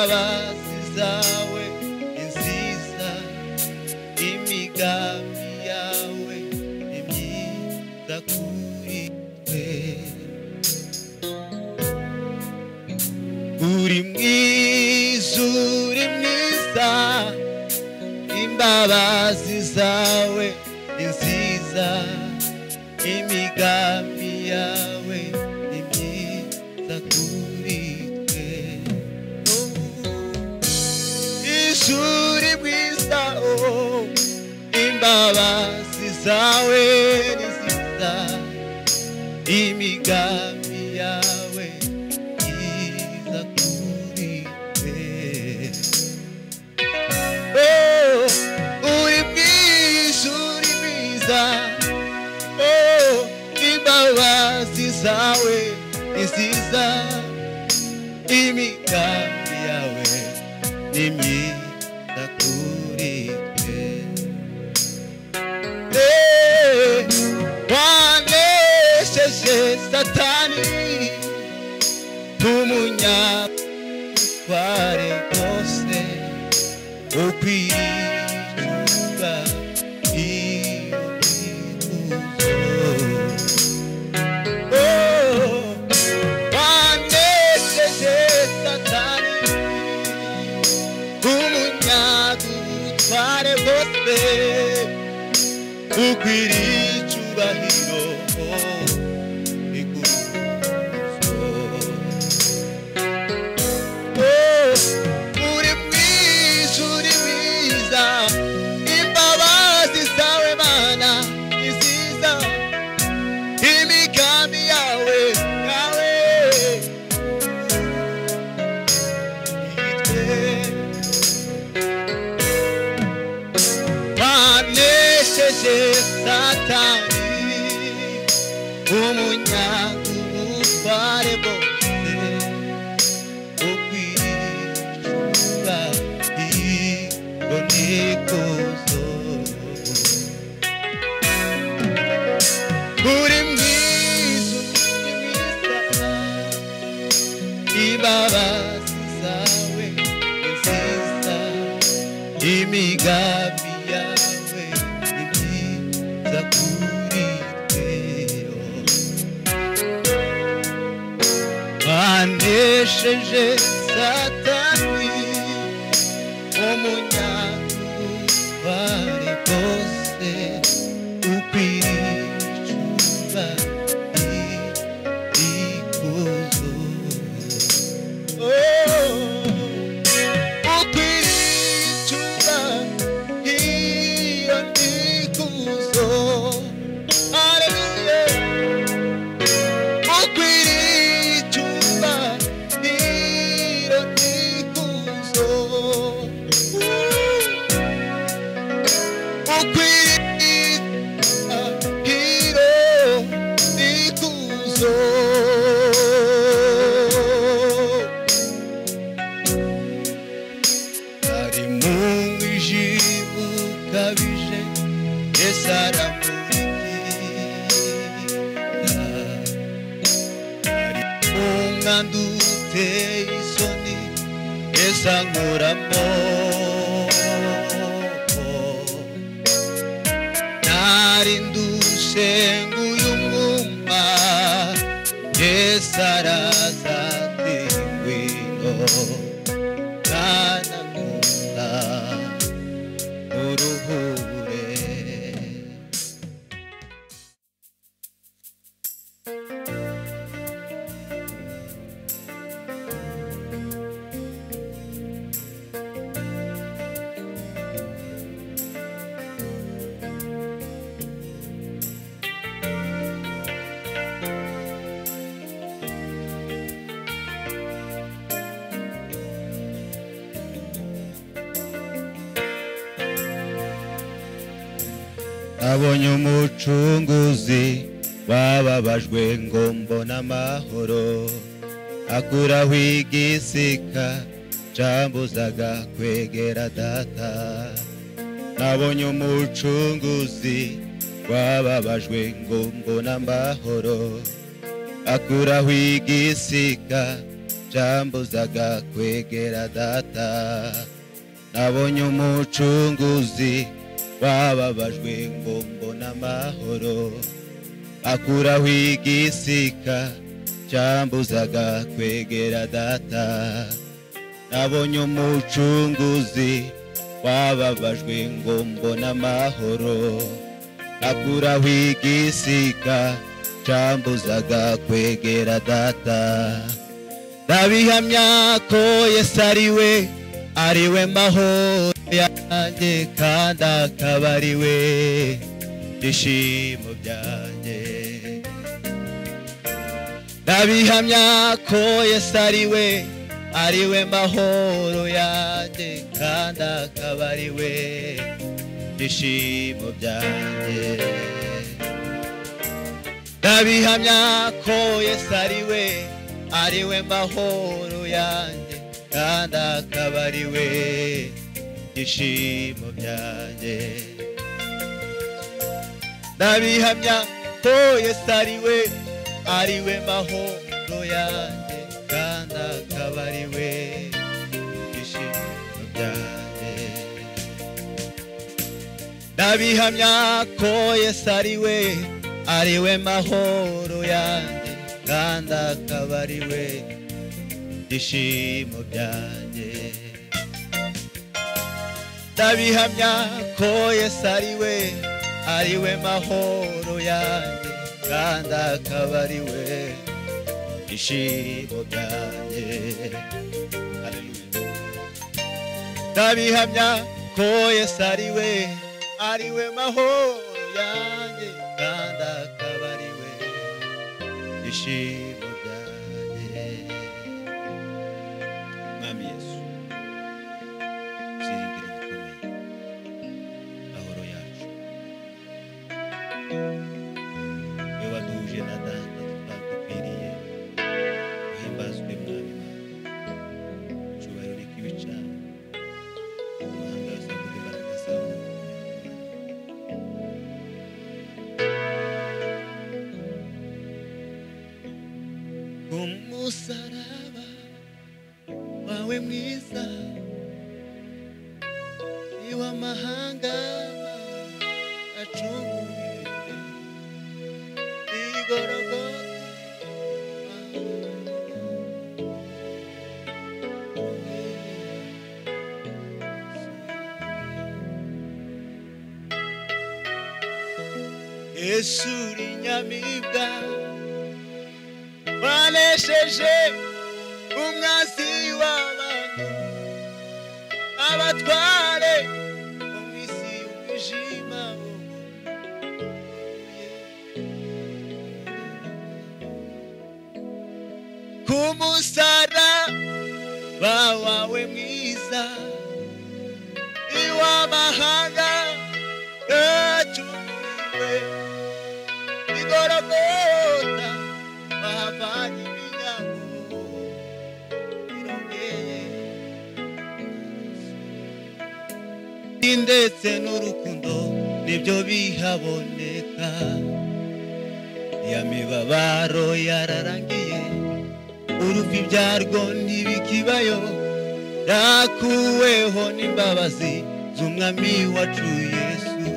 imbabazi zawe nziza imigambi yawe imyiza kuri twe uri mwiza imbabazi zawe nziza imigambi yawe imyiza kuri twe uri mwiza imbabazi zawe nziza imigambi yawe imyiza kuri twe uri mwiza imbabazi zawe nziza imigambi yawe nimyiza kuri twe wanesheje satani n'umunyabutware bwose ukwicuza wanesheje satani n'umunyabutware bwose ukwiriye icyubahiro uri mwiza imbabazi zawe mana nziza imigambi yawe wanesheje satani umunyabutware bwose ukwicuza ibonekuzo uri mwiza imbabazi zawe nziza imigambi yawe imyiza kuri twe wanesheje satani umunyabutware bwose ukwicuza ikuzo ukwicuza iyo ikuzo haleluya ukwicuza iyo ikuzo ari mu mwijima ukabije Yesu aramurikira ari mu mwandu uteye isoni Yesu ankuramo nari ndushenguye umwuma Yesu araza ati ngwino mwana nkunda uruhure abonye umucunguzi wababajwe ngo mbona amahoro akuraho igisika cambuzaga kwegera data nabonye umucunguzi wababajwe ngo mbona amahoro akuraho igisika cyambuzaga kwegera data. Nabonye umucunguzi wababajwe ngo mbona amahoro, akuraho igisika cyambuzaga kwegera data. Nabonye umucunguzi wababajwe ngo mbona amahoro, akuraho igisika cyambuzaga kwegera data. Ndabihamya ko Yesu ari we mahoro yanjye, kandi akaba ari we byishimo byanjye. Ndabihamya ko Yesu ari we mahoro yanjye, kandi akaba ari we byishimo byanjye. Ndabihamya ko Yesu ari we mahoro yanjye, kandi akaba ari we byishimo byanjye. Ndabihamya ko Yesu ari we mahoro yanjye, kandi akaba ari we byishimo byanjye. Ndabihamya ko Yesu ari we mahoro yanjye, kandi akaba ari we byishimo byanjye. Ndabihamya ko Yesu ari we mahoro yanjye, kandi akaba ari we byishimo byanjye. Haleluya. Ndabihamya ko Yesu ari we mahoro yanjye, kandi akaba ari we byishimo byanjye. Mwami Yesu, byiringiro bikomeye, mahoro yacu, we waduhuje na data tutagukwiriye. Uhimbazwe Mwami Mana, icyubahiro n'ikibi cyawe, amahanga yose avuga imbaraga zawe. Umusaraba wawe mwiza ni w'amahanga acunguriwe igorogota. Yesu uri nyamibwa, wanesheje umwanzi w'abantu, abatware mu isi y'umwijima. Ku musaraba wawe mwiza ni w'amahanga acunguriwe igorogota, bahavanye iminyago irongeye, ndetse n'urukundo nibyo bihaboneka. Ya mibabaro yararangiye, urupfu ibyarwo ntibikibayo, yakuweho n'imbabazi z'umwami wacu Yesu.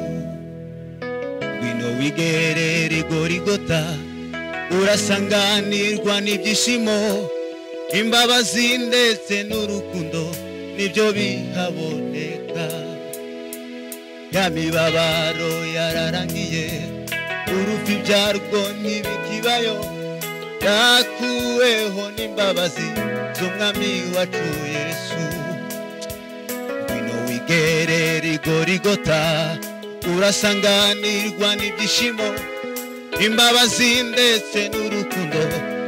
Ngwino wigerere igorigota, urasanganirwa n'ibyishimo, imbabazi ndetse n'urukundo nibyo bihaboneka. Ya mibabaro yararangiye, urupfu ibyarwo ntibikibayo, yakuweho n'imbabazi z'umwami wacu Yesu. Ngwino wigerere igorigota, urasanganirwa n'ibyishimo, imbabazi ndetse n'urukundo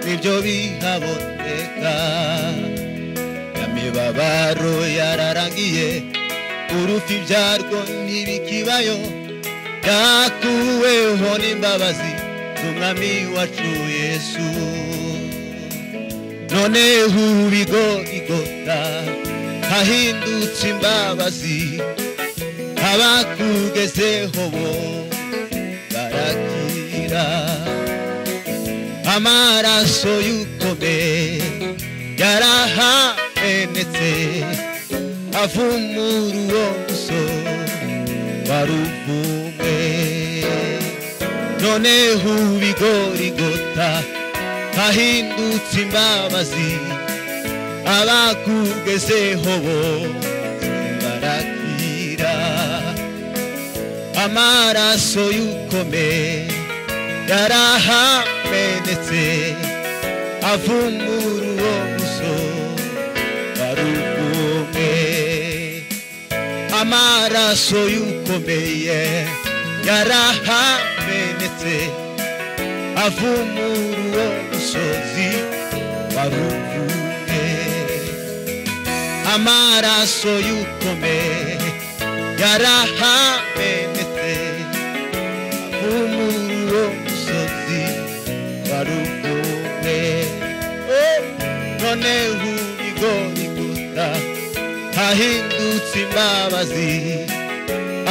nibyo bihaboneka. Ya mibabaro yararangiye, urupfu ibyarwo ntibikibayo, yakuweho n'imbabazi z'umwami wacu Yesu. None ubigorigota hahindutse imbabazi, abakugezeho bo barakira. Amaraso y'ukome yarahamenetse avumura uwo musozi wari uvumwe noneho ubigorigota hahindutse imbabazi abakugezeho bose barakira amaraso y'ukomeye yarahamenetse avumura uwo musozi wari uvumwe amaraso y'ukomeye yarahamenetse avumura uwo musozi wari uvumwe amaraso y'ukomeye yarahamenetse avumura uwo musozi wari uvumwe noneho ubigorigota hahindutse imbabazi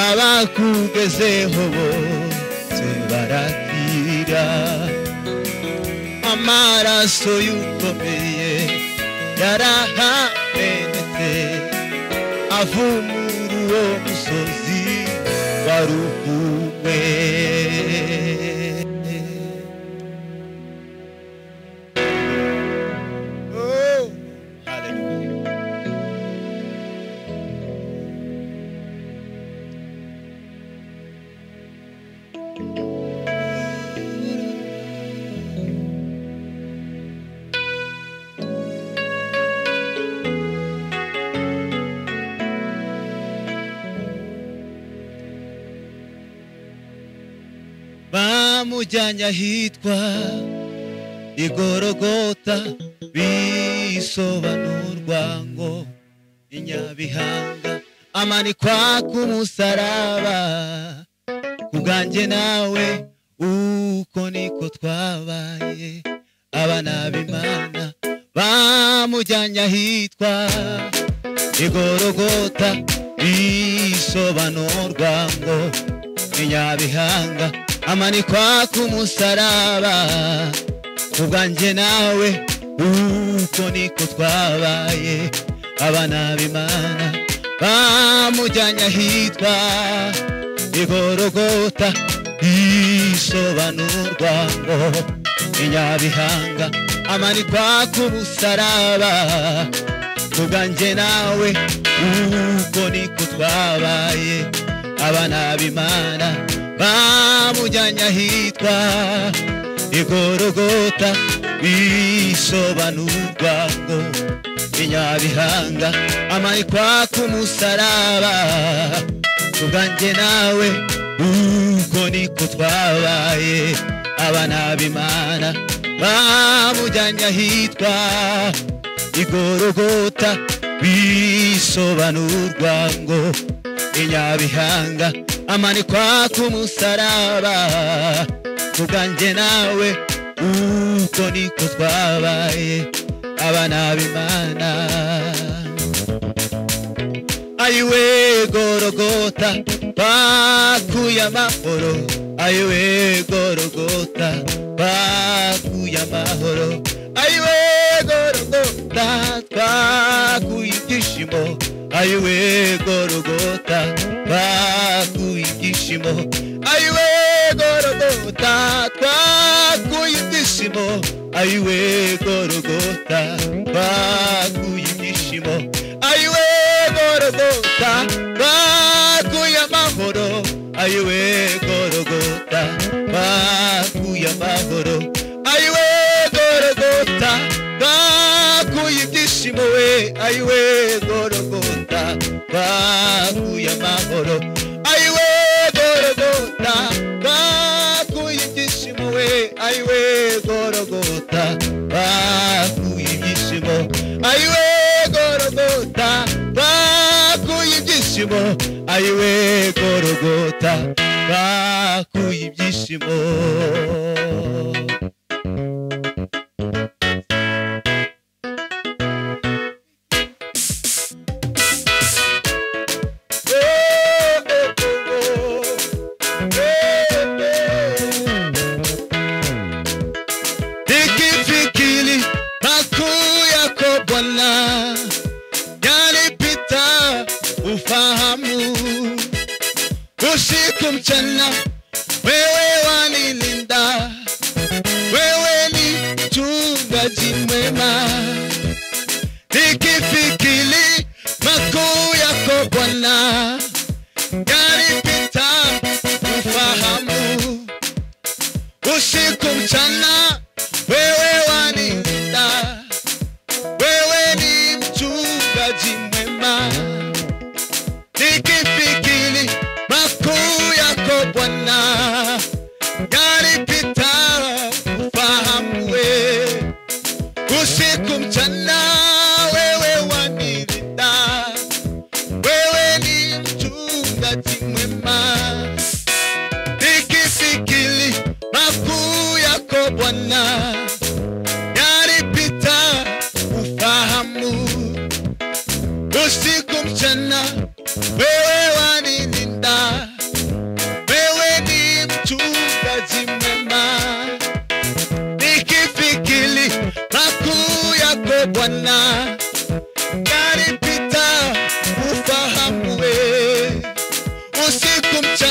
abakugezeho bose barakira amaraso y'ukomeye yarahamenetse avumura uwo musozi wari uvumwe bamujyanye ahitwa igorogota bisobanurwa ngo inyabihanga amanikwa ku musaraba kubwanjye nawe uko niko twabaye abana b'Imana bamujyanye ahitwa igorogota bisobanurwa ngo inyabihanga amanikwa ku musaraba kubwanjye nawe uko niko twabaye abana b'Imana bamujyanye ahitwa igorogota bisobanurwa ngo inyabihanga amanikwa ku musaraba kubwanjye nawe uko niko twabaye abana b'Imana bamujyanye ahitwa igorogota bisobanurwa ngo inyabihanga amanikwa ku musaraba kubwanjye nawe uko niko twabaye abana b'Imana bamujyanye ahitwa igorogota bisobanurwa ngo inyabihanga amanikwa ku musaraba kubwanjye nawe uko niko twabaye abana b'Imana ayiwe gorogota bakuye amahoro ayiwe gorogota bakuye amahoro ayiwe gorogota bakuye ibyishimo ayiwe gorogota bakuye ibyishimo ayiwe gorogota bakuye ibyishimo ayiwe gorogota bakuye ibyishimo ayiwe gorogota bakuye amahoro ayiwe gorogota bakuye amahoro ayiwe gorogota bakuye ibyishimo we ayiwe gorogota bakuye amahoro ayiwe gorogota bakuye ibyishimo we ayiwe gorogota bakuye ibyishimo ayiwe gorogota bakuye ibyishimo ayiwe gorogota bakuye ibyishimo usiku mchana wewe wanilinda, wewe ni mchungaji mwema. Nikifikiri makuu yako Bwana, yanipita ufahamu. Usiku mchana wewe wanilinda, wewe ni mchungaji mwema. Nikifikiri makuu yako Bwana, yanipita ufahamu. Usiku mchana wewe wanilinda, wewe ni mchungaji mwema. Nikifikiri makuu yako Bwana, yanipita ufahamu. Usiku mchana wewe wanilinda, wewe ni mchungaji mwema. Nikifikiri makuu yako Bwana, yanipita ufahamu. Usiku mchana